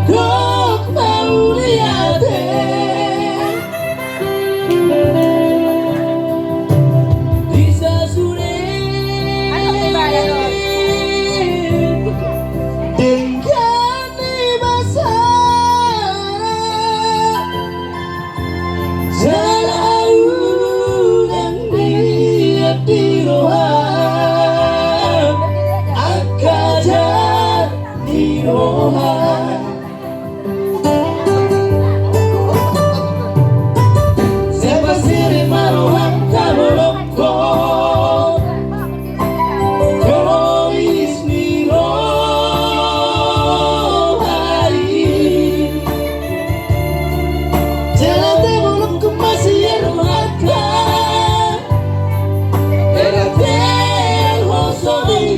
Dok mau liate bisa sulit dengan masa selalu yang dia di rohan akajar di rohan sepasiri marohan kaboloko Jois ni rohai Jelate bolok masih rohaka Erate hosoi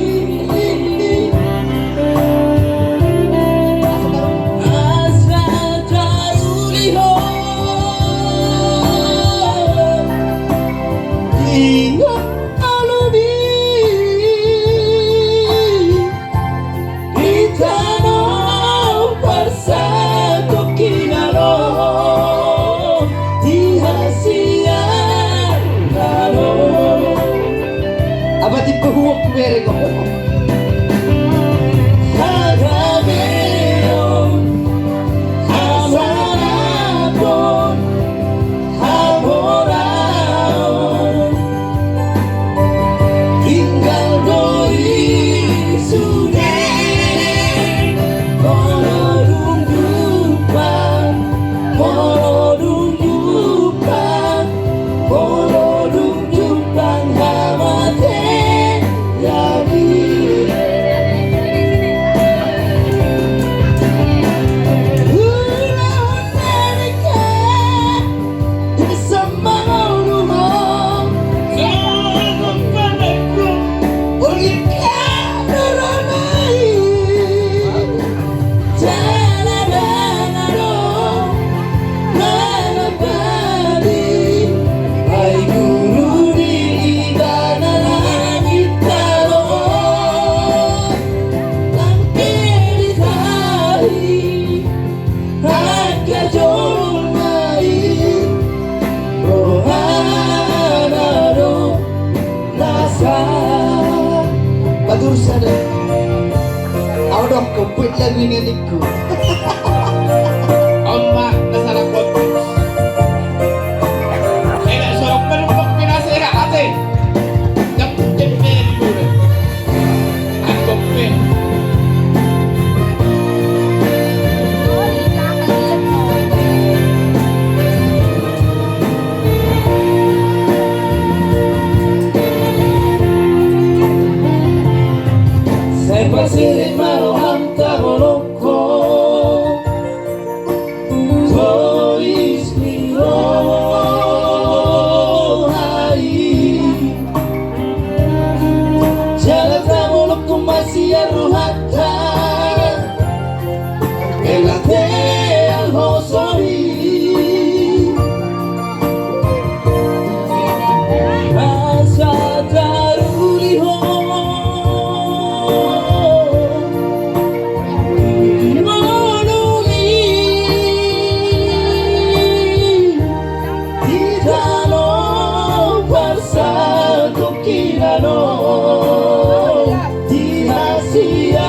Ingat alumi Itano bersatu kinaro Dihasian kalo Apa tipe huwak mereka Hagameon Hasanapon Hamoraon tinggal doi sudah molodung jupang hamate jadi ulang mereka bisa mengeluh Badur sana, aku dong kepit lagi neniku. Oma nasarak konteks. Enak sorok menumpuk pinasehat ate. Dapat cepet dulu. Aku pin. Sepasiri maroham kaboloko Jois ni rohai Jalan kaboloko masih rohata Elate al-hosori Asa daruliho Bersatu kinano di Asia